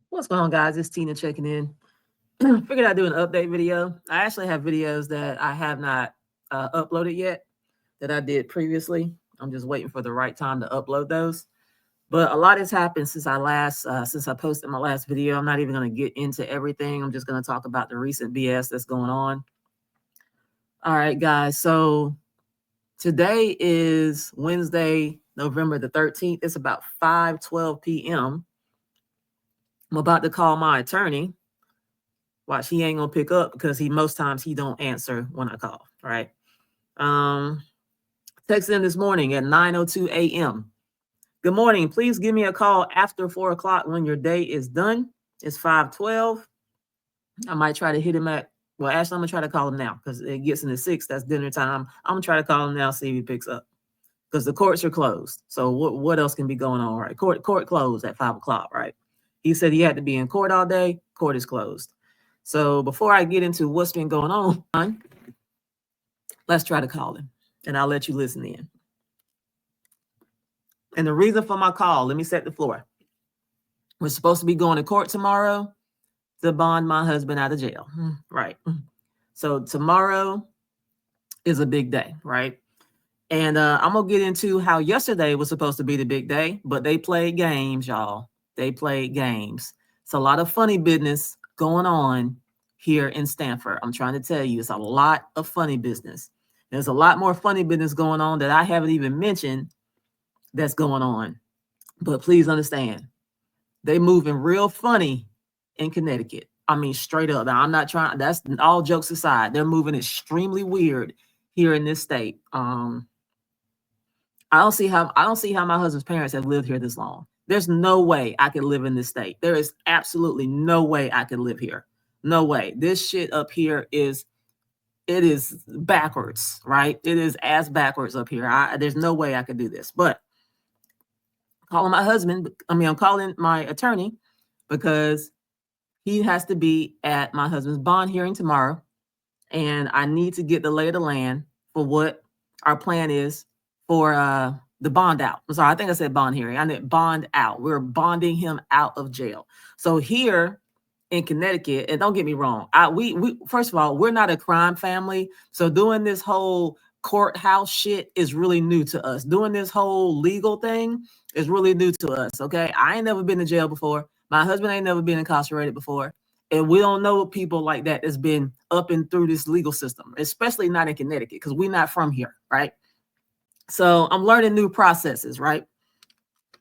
What's going on, guys? It's Tina checking in. Figured I'd do an update video. I actually have videos that I have not uploaded yet that I did previously. I'm just waiting for the right time to upload those. But a lot has happened since since I posted my last video. I'm not even going to get into everything. I'm just going to talk about the recent BS that's going on. All right, guys. So today is Wednesday, November the 13th. It's about 5:12 p.m. I'm about to call my attorney. Watch, he ain't gonna pick up because most times he don't answer when I call. Right. Text him this morning at 9:02 a.m. Good morning. Please give me a call after 4 o'clock when your day is done. It's 5:12. I might try to hit him actually, I'm gonna try to call him now because it gets into 6. That's dinner time. I'm gonna try to call him now, see if he picks up. Because the courts are closed. So what else can be going on, right? Court closed at 5 o'clock, right? He said he had to be in court all day. Court is closed. So before I get into what's been going on, let's try to call him, and I'll let you listen in. And the reason for my call, let me set the floor. We're supposed to be going to court tomorrow to bond my husband out of jail, right? So tomorrow is a big day, right? And I'm going to get into how yesterday was supposed to be the big day, but they played games, y'all. They played games. It's a lot of funny business going on here in Stanford. I'm trying to tell you, it's a lot of funny business. There's a lot more funny business going on that I haven't even mentioned that's going on. But please understand, they moving real funny in Connecticut. I mean, straight up. Now, I'm not trying, that's all jokes aside. They're moving extremely weird here in this state. I don't see how my husband's parents have lived here this long. There's no way I could live in this state. There is absolutely no way I could live here. No way. This shit up here is backwards, right? It is as backwards up here. There's no way I could do this. But I'm calling my attorney because he has to be at my husband's bond hearing tomorrow. And I need to get the lay of the land for what our plan is for the bond out. I'm sorry, I think I said bond hearing. I meant bond out. We're bonding him out of jail. So here in Connecticut, and don't get me wrong, we first of all, we're not a crime family. So doing this whole courthouse shit is really new to us. Doing this whole legal thing is really new to us. Okay. I ain't never been to jail before. My husband ain't never been incarcerated before. And we don't know people like that that's been up and through this legal system, especially not in Connecticut, because we're not from here, right? So I'm learning new processes, right?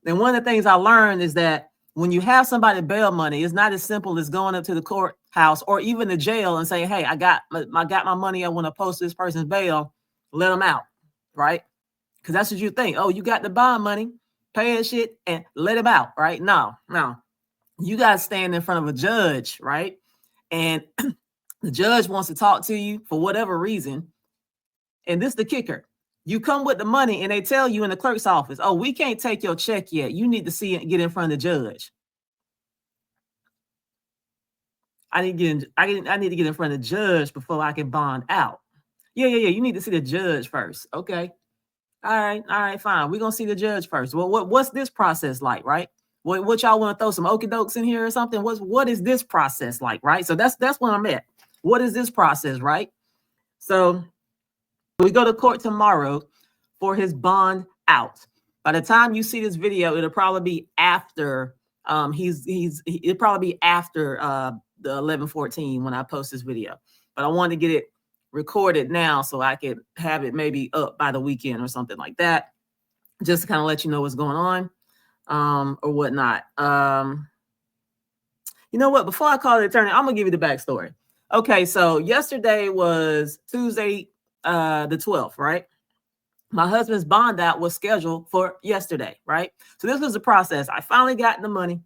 And one of the things I learned is that when you have somebody bail money, it's not as simple as going up to the courthouse or even the jail and saying, hey, I got my money. I want to post this person's bail. Let them out, right? Because that's what you think. Oh, you got the bond money, pay that shit and let him out, right? No. You got to stand in front of a judge, right? And the judge wants to talk to you for whatever reason. And this is the kicker. You come with the money and they tell you in the clerk's office, oh, we can't take your check yet. You need to see it, get in front of the judge. I need to get in front of the judge before I can bond out. Yeah. You need to see the judge first. Okay. All right, fine. We're gonna see the judge first. Well, what's this process like, right? What y'all want to throw some okie dokes in here or something? What is this process like, right? So that's where I'm at. What is this process, right? So we go to court tomorrow for his bond out. By the time you see this video, it'll probably be after it'll probably be after the 11/14 when I post this video. But I wanted to get it recorded now so I could have it maybe up by the weekend or something like that, just to kind of let you know what's going on or whatnot. You know what? Before I call the attorney, I'm gonna give you the backstory. Okay, so yesterday was Tuesday, the 12th, right? My husband's bond out was scheduled for yesterday, right? So this was the process. I finally got the money,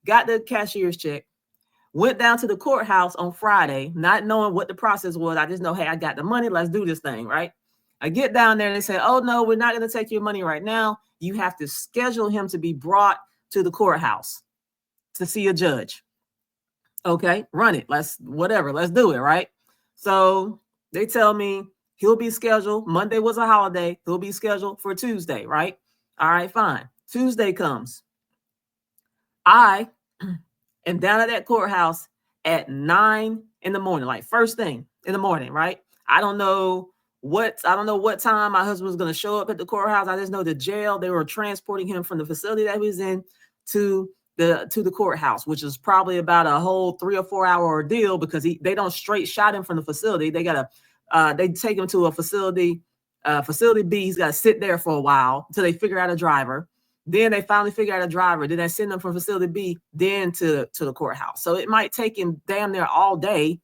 got the cashier's check, went down to the courthouse on Friday, not knowing what the process was. I just know, hey, I got the money. Let's do this thing, right? I get down there and they say, oh, no, we're not going to take your money right now. You have to schedule him to be brought to the courthouse to see a judge. Okay, run it. Let's do it, right? So they tell me he'll be scheduled. Monday was a holiday. He'll be scheduled for Tuesday, right? All right, fine. Tuesday comes. I and down at that courthouse at 9 in the morning, like first thing in the morning, right? I don't know what time my husband was going to show up at the courthouse. I just know the jail, they were transporting him from the facility that he was in to the courthouse, which is probably about a whole 3 or 4 hour ordeal, because they don't straight shot him from the facility. They they take him to a facility B. He's got to sit there for a while until they figure out a driver. Then they finally figure out a driver. Then they send them from facility B, then to the courthouse. So it might take him damn near all day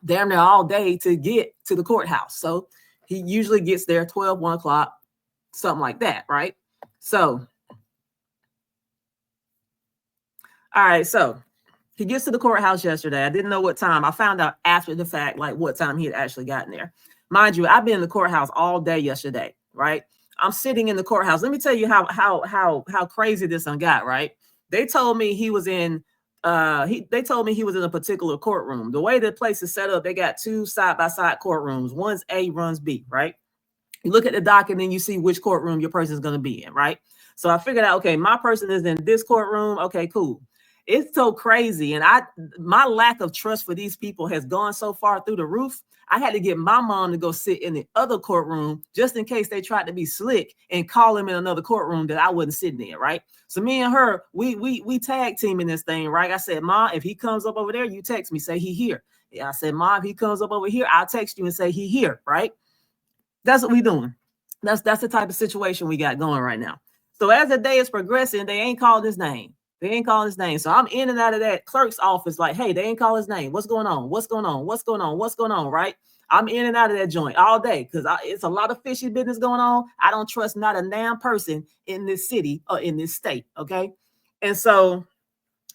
to get to the courthouse. So he usually gets there 12, 1 o'clock, something like that, right? So, all right, so he gets to the courthouse yesterday. I didn't know what time. I found out after the fact, like what time he had actually gotten there. Mind you, I've been in the courthouse all day yesterday, right? I'm sitting in the courthouse. Let me tell you how crazy this one got, right? They told me he was in they told me he was in a particular courtroom. The way the place is set up, they got 2 side-by-side courtrooms. One's A, one's B, right? You look at the docket and then you see which courtroom your person is going to be in, right? So I figured out, okay, my person is in this courtroom. Okay, cool. It's so crazy. And my lack of trust for these people has gone so far through the roof. I had to get my mom to go sit in the other courtroom just in case they tried to be slick and call him in another courtroom that I wasn't sitting in, right? So me and her, we tag teaming this thing, right? I said, Ma, if he comes up over there, you text me, say he here. Yeah, I said, Ma, if he comes up over here, I'll text you and say he here, right? That's what we doing. That's the type of situation we got going right now. So as the day is progressing, they ain't called his name. They ain't calling his name. So I'm in and out of that clerk's office like, hey, they ain't call his name. What's going on? What's going on? What's going on? What's going on? Right? I'm in and out of that joint all day because it's a lot of fishy business going on. I don't trust not a damn person in this city or in this state. Okay. And so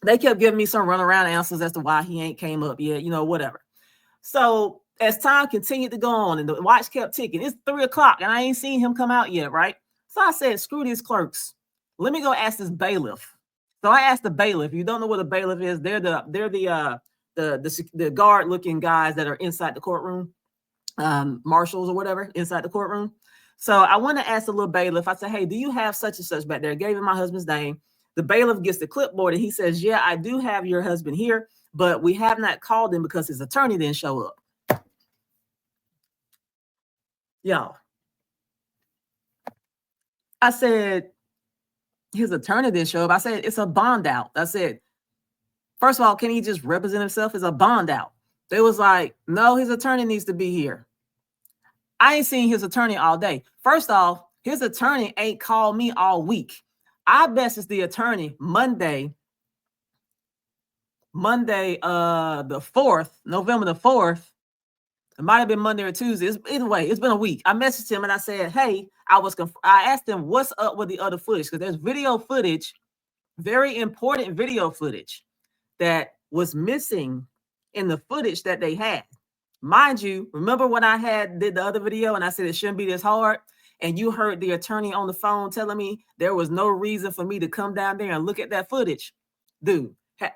they kept giving me some runaround answers as to why he ain't came up yet, whatever. So as time continued to go on and the watch kept ticking, it's 3 o'clock and I ain't seen him come out yet. Right. So I said, screw these clerks. Let me go ask this bailiff. So I asked the bailiff. You don't know what a bailiff is? They're the guard looking guys that are inside the courtroom, marshals or whatever inside the courtroom. So I went to ask the little bailiff. I said, hey, do you have such and such back there? I gave him my husband's name. The bailiff gets the clipboard and he says, yeah, I do have your husband here, but we have not called him because his attorney didn't show up. Y'all, I said, his attorney didn't show up. I said, it's a bond out. I said, first of all, can he just represent himself as a bond out? They was like, no, his attorney needs to be here. I ain't seen his attorney all day. First off, his attorney ain't called me all week. I messaged the attorney Monday, the 4th, November the 4th. It might have been Monday or Tuesday. Anyway, it's been a week. I messaged him and I said, hey, I asked him what's up with the other footage, because there's video footage, very important video footage that was missing in the footage that they had. Mind you, remember when I did the other video and I said it shouldn't be this hard? And you heard the attorney on the phone telling me there was no reason for me to come down there and look at that footage. Dude, had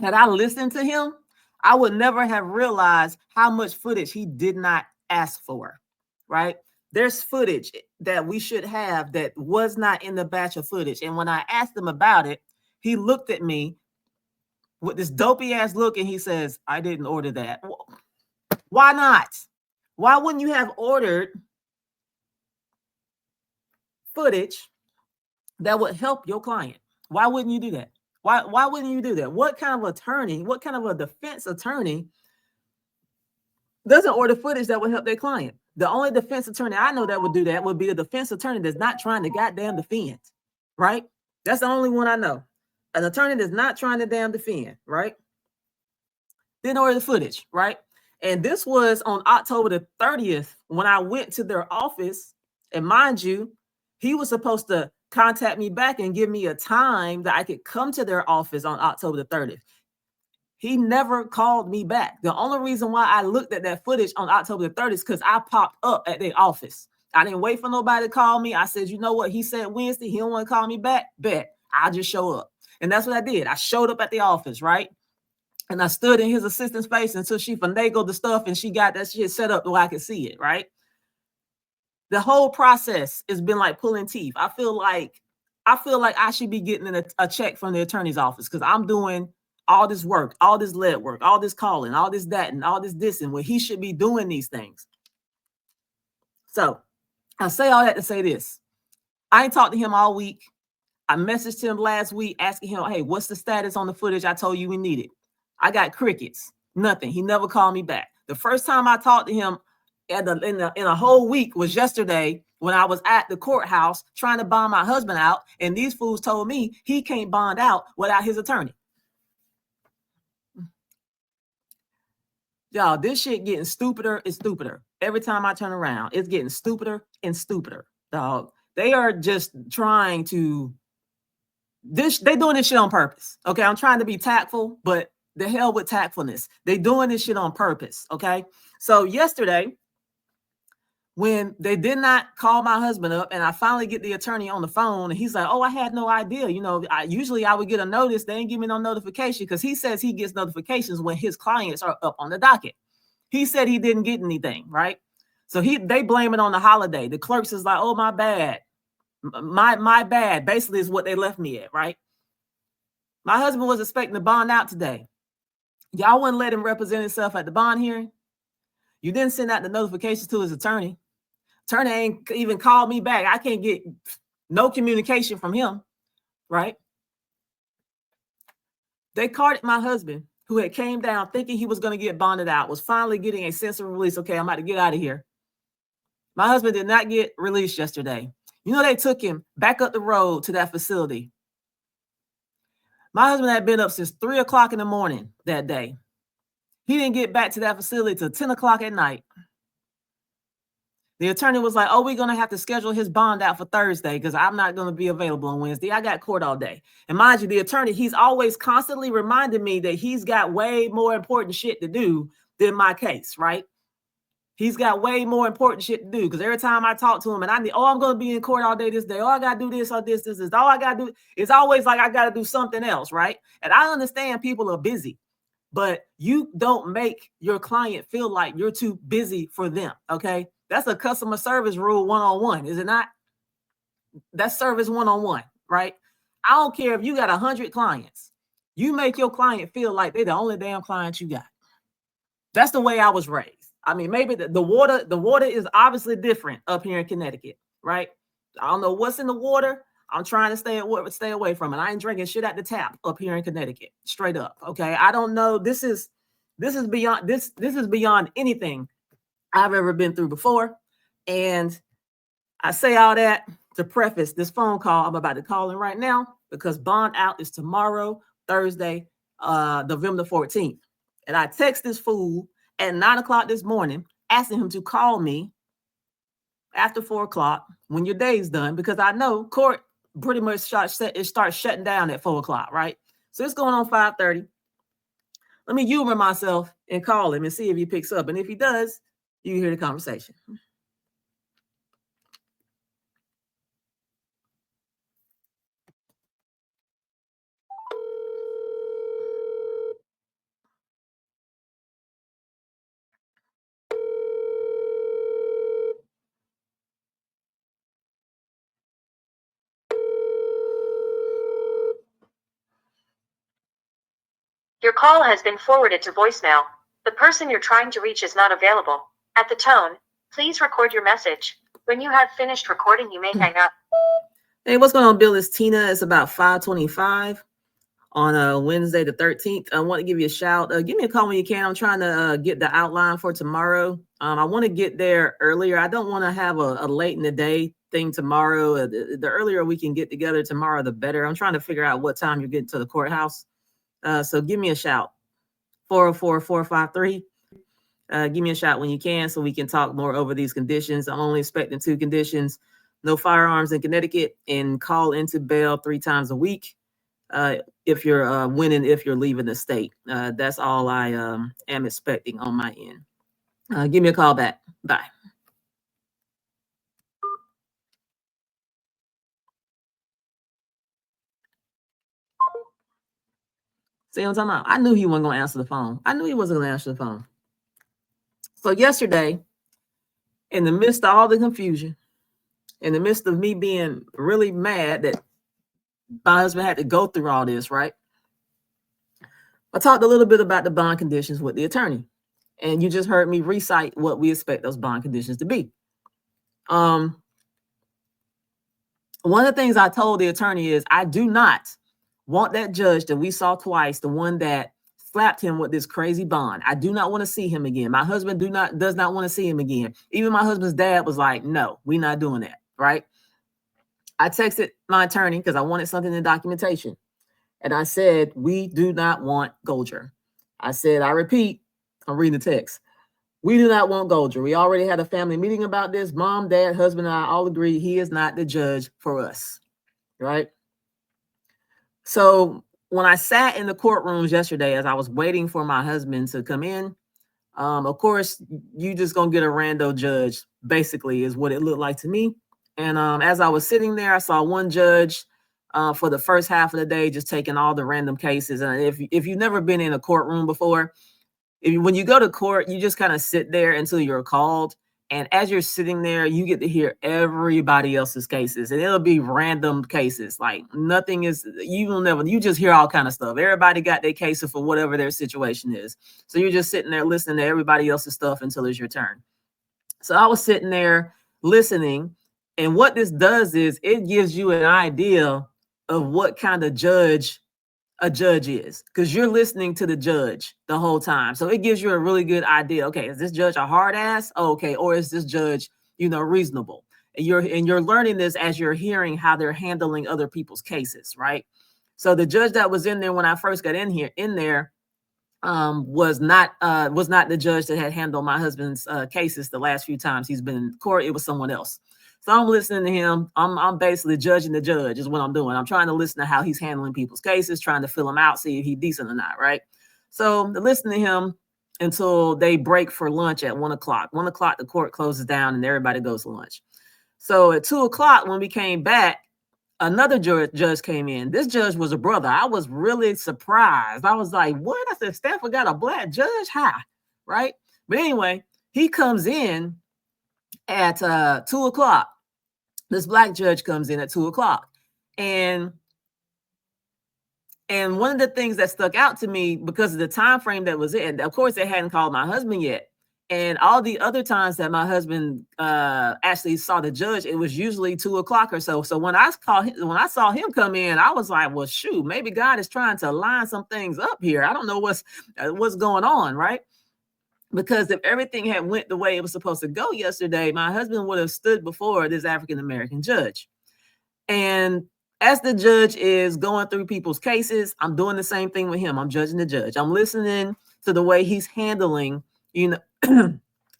I listened to him, I would never have realized how much footage he did not ask for, right? There's footage that we should have that was not in the batch of footage. And when I asked him about it, he looked at me with this dopey ass look and he says, I didn't order that. Why not? Why wouldn't you have ordered footage that would help your client? Why wouldn't you do that? Why wouldn't you do that? What kind of attorney, what kind of a defense attorney doesn't order footage that would help their client? The only defense attorney I know that would do that would be a defense attorney that's not trying to goddamn defend, right? That's the only one I know. An attorney that's not trying to damn defend, right? Didn't order the footage, right? And this was on October the 30th when I went to their office. And mind you, he was supposed to contact me back and give me a time that I could come to their office on October the 30th. He never called me back. The only reason why I looked at that footage on October the 30th is because I popped up at their office. I didn't wait for nobody to call me. I said, you know what? He said Wednesday, he don't want to call me back. Bet. I'll just show up. And that's what I did. I showed up at the office, right? And I stood in his assistant's face until she finagled the stuff and she got that shit set up so I could see it, right? The whole process has been like pulling teeth. I feel like I feel like I should be getting a check from the attorney's office because I'm doing all this work, all this lead work, all this calling, all this that, and all this and where he should be doing these things. So I say all that to say this. I ain't talked to him all week. I messaged him last week asking him, hey, what's the status on the footage I told you we needed? I got crickets, nothing. He never called me back. The first time I talked to him in a whole week was yesterday when I was at the courthouse trying to bond my husband out, and these fools told me he can't bond out without his attorney. Y'all, this shit getting stupider and stupider. Every time I turn around, it's getting stupider and stupider, dog. They are just trying to... They doing this shit on purpose. Okay, I'm trying to be tactful, but the hell with tactfulness. They doing this shit on purpose. Okay, so yesterday, when they did not call my husband up, and I finally get the attorney on the phone, and he's like, "Oh, I had no idea. You know, usually I would get a notice. They ain't give me no notification because he says he gets notifications when his clients are up on the docket. He said he didn't get anything, right? So they blame it on the holiday. The clerks is like, "Oh, my bad." My bad, basically, is what they left me at, right? My husband was expecting to bond out today. Y'all wouldn't let him represent himself at the bond hearing. You didn't send out the notifications to his attorney. Attorney ain't even called me back. I can't get no communication from him, right? They carded my husband, who had came down thinking he was going to get bonded out, was finally getting a sense of release. Okay, I'm about to get out of here. My husband did not get released yesterday. You know, they took him back up the road to that facility. My husband had been up since 3 o'clock in the morning that day. He didn't get back to that facility till 10 o'clock at night. The attorney was like, "Oh, we're going to have to schedule his bond out for Thursday because I'm not going to be available on Wednesday. I got court all day." And mind you, the attorney, he's always constantly reminding me that he's got way more important shit to do than my case, right? He's got way more important shit to do because every time I talk to him and I'm going to be in court all day this day. Oh, I got to do this or this is all I got to do. It's always like I got to do something else, right? And I understand people are busy, but you don't make your client feel like you're too busy for them, okay? That's a customer service rule 101, is it not? That's service 101, right? I don't care if you got 100 clients. You make your client feel like they're the only damn client you got. That's the way I was raised. I mean, maybe the water is obviously different up here in Connecticut, right? I don't know what's in the water. I'm trying to stay away from it. I ain't drinking shit at the tap up here in Connecticut, straight up. Okay, I don't know. This is beyond anything I've ever been through before, and I say all that to preface this phone call I'm about to call in right now because bond out is tomorrow, Thursday, November 14th, and I text this fool at 9 o'clock this morning, asking him to call me after 4 o'clock when your day's done, because I know court pretty much starts shutting down at 4 o'clock, right? So it's going on 5:30. Let me humor myself and call him and see if he picks up. And if he does, you hear the conversation. Your call has been forwarded to voicemail. The person you're trying to reach is not available. At the tone, please record your message. When you have finished recording, you may hang up. Hey, what's going on, Bill? It's Tina. It's about 5:25 on Wednesday the 13th. I want to give you a shout. Give me a call when you can. I'm trying to get the outline for tomorrow. I want to get there earlier. I don't want to have a late in the day thing tomorrow. The earlier we can get together tomorrow, the better. I'm trying to figure out what time you're getting to the courthouse. So give me a shout. 404-453. Give me a shout when you can so we can talk more over these conditions. I'm only expecting 2 conditions: no firearms in Connecticut, and call into bail 3 times a week if you're winning, if you're leaving the state. That's all I am expecting on my end. Give me a call back. Bye. See what I'm talking about? I knew he wasn't going to answer the phone. I knew he wasn't going to answer the phone. So yesterday, in the midst of all the confusion, in the midst of me being really mad that my husband had to go through all this, right? I talked a little bit about the bond conditions with the attorney, and you just heard me recite what we expect those bond conditions to be. One of the things I told the attorney is I do not want that judge that we saw twice, the one that slapped him with this crazy bond. I do not want to see him again. My husband does not want to see him again. Even my husband's dad was like, no, we're not doing that, right? I texted my attorney because I wanted something in documentation. And I said, we do not want Golger. I said, I repeat, I'm reading the text. We do not want Golger. We already had a family meeting about this. Mom, dad, husband, and I all agree he is not the judge for us, right? So when I sat in the courtrooms yesterday, as I was waiting for my husband to come in, of course, you just gonna get a rando judge, basically, is what it looked like to me. And as I was sitting there, I saw one judge for the first half of the day, just taking all the random cases. And if you've never been in a courtroom before, when you go to court, you just kind of sit there until you're called. And as you're sitting there, you get to hear everybody else's cases, and it'll be random cases. Like nothing is, you will never, you just hear all kind of stuff. Everybody got their case for whatever their situation is. So you're just sitting there listening to everybody else's stuff until it's your turn. So I was sitting there listening. And what this does is it gives you an idea of what kind of judge a judge is, because you're listening to the judge the whole time. So it gives you a really good idea. Okay, is this judge a hard ass? Oh, okay, or is this judge, reasonable? And you're learning this as you're hearing how they're handling other people's cases, right? So the judge that was in there when I first got in there was not the judge that had handled my husband's cases the last few times he's been in court. It was someone else. So I'm listening to him. I'm basically judging the judge is what I'm doing. I'm trying to listen to how he's handling people's cases, trying to fill them out, see if he's decent or not, right? So listen to him until they break for lunch at 1 o'clock. 1 o'clock, the court closes down and everybody goes to lunch. So at 2 o'clock, when we came back, another judge came in. This judge was a brother. I was really surprised. I was like, what? I said, Stanford got a black judge? Hi, right? But anyway, he comes in at 2 o'clock. This black judge comes in at 2 o'clock. And one of the things that stuck out to me because of the time frame that was in, of course, they hadn't called my husband yet. And all the other times that my husband actually saw the judge, it was usually 2 o'clock or so. So when I saw him come in, I was like, well, shoot, maybe God is trying to line some things up here. I don't know what's going on, right? Because if everything had went the way it was supposed to go yesterday, my husband would have stood before this African-American judge. And as the judge is going through people's cases, I'm doing the same thing with him. I'm judging the judge. I'm listening to the way he's handling,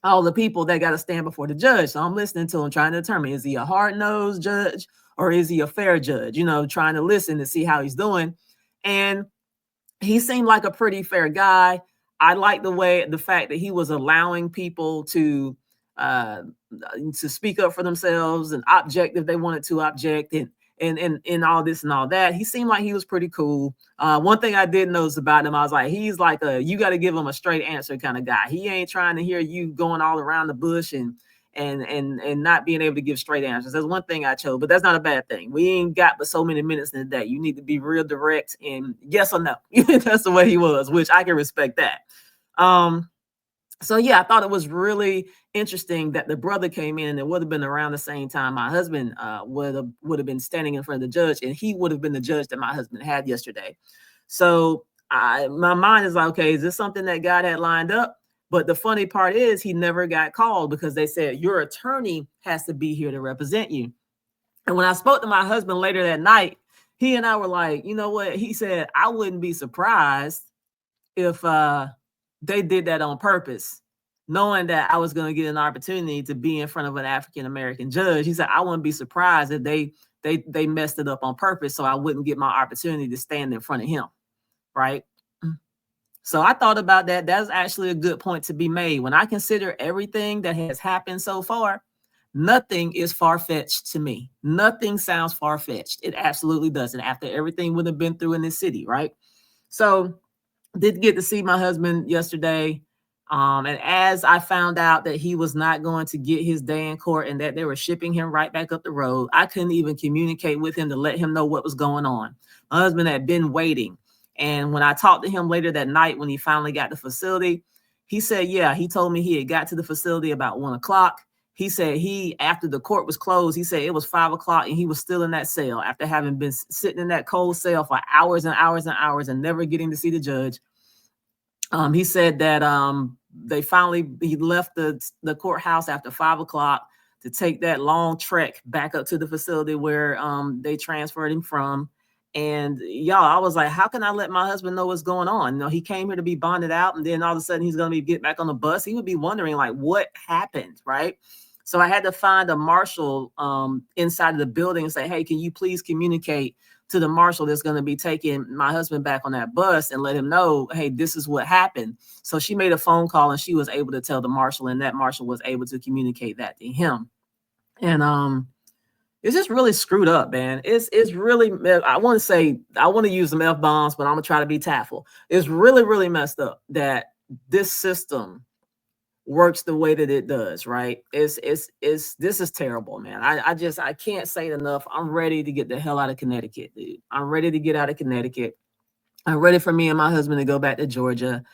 all the people that got to stand before the judge. So I'm listening to him, trying to determine, is he a hard-nosed judge or is he a fair judge? Trying to listen to see how he's doing. And he seemed like a pretty fair guy. I like the fact that he was allowing people to speak up for themselves and object if they wanted to object, and all this and all that. He seemed like he was pretty cool. One thing I did notice about him, I was like, he's like you got to give him a straight answer kind of guy. He ain't trying to hear you going all around the bush and not being able to give straight answers. That's one thing I chose, but that's not a bad thing. We ain't got but so many minutes in the day. You need to be real direct and yes or no. That's the way he was, which I can respect that. So yeah, I thought it was really interesting that the brother came in, and it would have been around the same time my husband would have been standing in front of the judge, and he would have been the judge that my husband had yesterday. So my mind is like, okay, is this something that God had lined up? But the funny part is he never got called because they said your attorney has to be here to represent you. And when I spoke to my husband later that night, he and I were like, you know what? He said, I wouldn't be surprised if they did that on purpose, knowing that I was going to get an opportunity to be in front of an African-American judge. He said, I wouldn't be surprised if they messed it up on purpose so I wouldn't get my opportunity to stand in front of him, right? So I thought about that. That's actually a good point to be made. When I consider everything that has happened so far, nothing is far-fetched to me. Nothing sounds far-fetched. It absolutely doesn't, after everything would have been through in this city, right? So did get to see my husband yesterday. And as I found out that he was not going to get his day in court and that they were shipping him right back up the road, I couldn't even communicate with him to let him know what was going on. My husband had been waiting. And when I talked to him later that night, when he finally got to the facility, he said, yeah, he told me he had got to the facility about 1 o'clock. He said after the court was closed, he said it was 5 o'clock and he was still in that cell after having been sitting in that cold cell for hours and hours and hours and never getting to see the judge. He said that he left the courthouse after 5 o'clock to take that long trek back up to the facility where they transferred him from. And y'all, I was like, how can I let my husband know what's going on? You know, he came here to be bonded out, and then all of a sudden he's going to get back on the bus. He would be wondering like what happened, right? So I had to find a marshal inside of the building and say, hey, can you please communicate to the marshal that's going to be taking my husband back on that bus and let him know, hey, this is what happened. So she made a phone call and she was able to tell the marshal, and that marshal was able to communicate that to him. And it's just really screwed up, man. It's really, I want to use some F-bombs, but I'm gonna try to be tactful. It's really, really messed up that this system works the way that it does, right? This is terrible, man. I can't say it enough. I'm ready to get the hell out of Connecticut, dude. I'm ready to get out of Connecticut. I'm ready for me and my husband to go back to Georgia.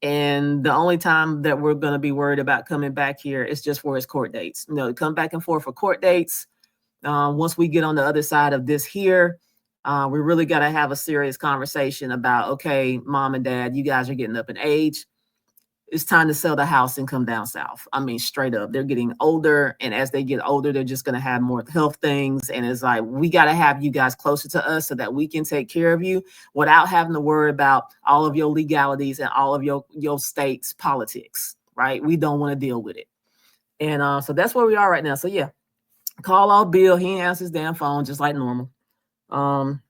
And the only time that we're going to be worried about coming back here is just for his court dates. You know, come back and forth for court dates. Once we get on the other side of this here, we really got to have a serious conversation about, okay, mom and dad, you guys are getting up in age. It's time to sell the house and come down south. I mean, straight up, they're getting older. And as they get older, they're just going to have more health things. And it's like, we got to have you guys closer to us so that we can take care of you without having to worry about all of your legalities and all of your state's politics, right? We don't want to deal with it. And so that's where we are right now. So yeah, call out Bill. He ain't answer his damn phone, just like normal. So I'm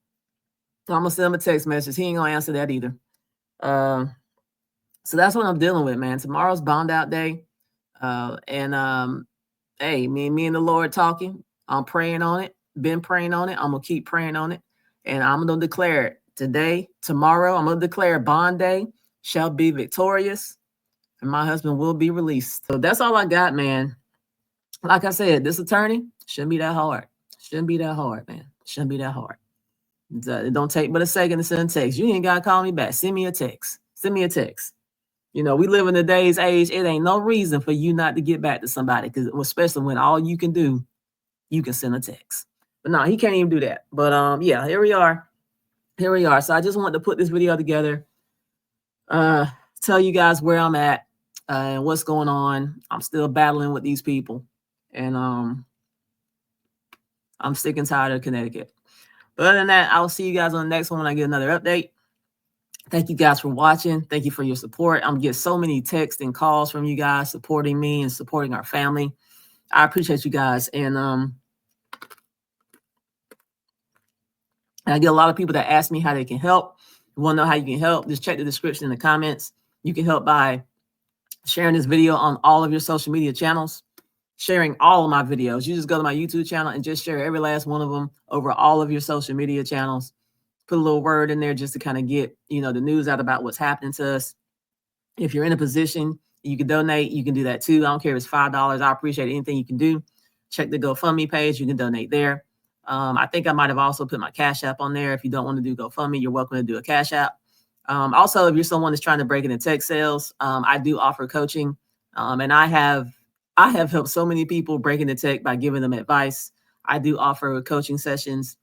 going to send him a text message. He ain't going to answer that either. So that's what I'm dealing with, man. Tomorrow's bond out day. Hey, me and the Lord talking. I'm praying on it. Been praying on it. I'm going to keep praying on it. And I'm going to declare it today, tomorrow. I'm going to declare bond day shall be victorious. And my husband will be released. So that's all I got, man. Like I said, this attorney shouldn't be that hard. Shouldn't be that hard, man. Shouldn't be that hard. It don't take but a second to send a text. You ain't got to call me back. Send me a text. Send me a text. You know, we live in the day's age. It ain't no reason for you not to get back to somebody, because especially when all you can do, you can send a text. But no, he can't even do that. But yeah, here we are. Here we are. So I just wanted to put this video together, tell you guys where I'm at and what's going on. I'm still battling with these people, and I'm sick and tired of Connecticut. But other than that, I'll see you guys on the next one when I get another update. Thank you guys for watching. Thank you for your support. I'm getting so many texts and calls from you guys supporting me and supporting our family. I appreciate you guys. And I get a lot of people that ask me how they can help. You want to know how you can help? Just check the description in the comments. You can help by sharing this video on all of your social media channels, sharing all of my videos. You just go to my YouTube channel and just share every last one of them over all of your social media channels. Put a little word in there just to kind of get, you know, the news out about what's happening to us. If you're in a position, you can donate. You can do that too. I don't care if it's $5. I appreciate anything you can do. Check the GoFundMe page. You can donate there. I think I might have also put my Cash App on there. If you don't want to do GoFundMe, you're welcome to do a Cash App. Also, if you're someone that's trying to break into tech sales, I do offer coaching. And I have helped so many people break into tech by giving them advice. I do offer coaching sessions.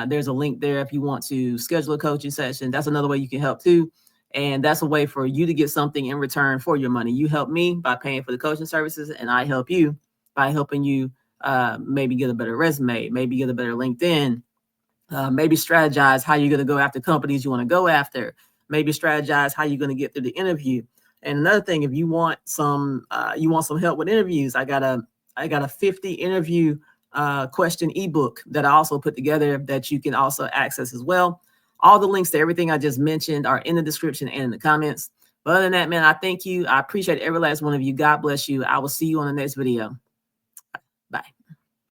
There's a link there if you want to schedule a coaching session. That's another way you can help too. And that's a way for you to get something in return for your money. You help me by paying for the coaching services, and I help you by helping you maybe get a better resume, maybe get a better LinkedIn, maybe strategize how you're going to go after companies you want to go after, maybe strategize how you're going to get through the interview. And another thing, if you want some help with interviews, I got a 50 interview question ebook that I also put together that you can also access as well. All the links to everything I just mentioned are in the description and in the comments. But other than that, man, I thank you. I appreciate every last one of you. God bless you. I will see you on the next video.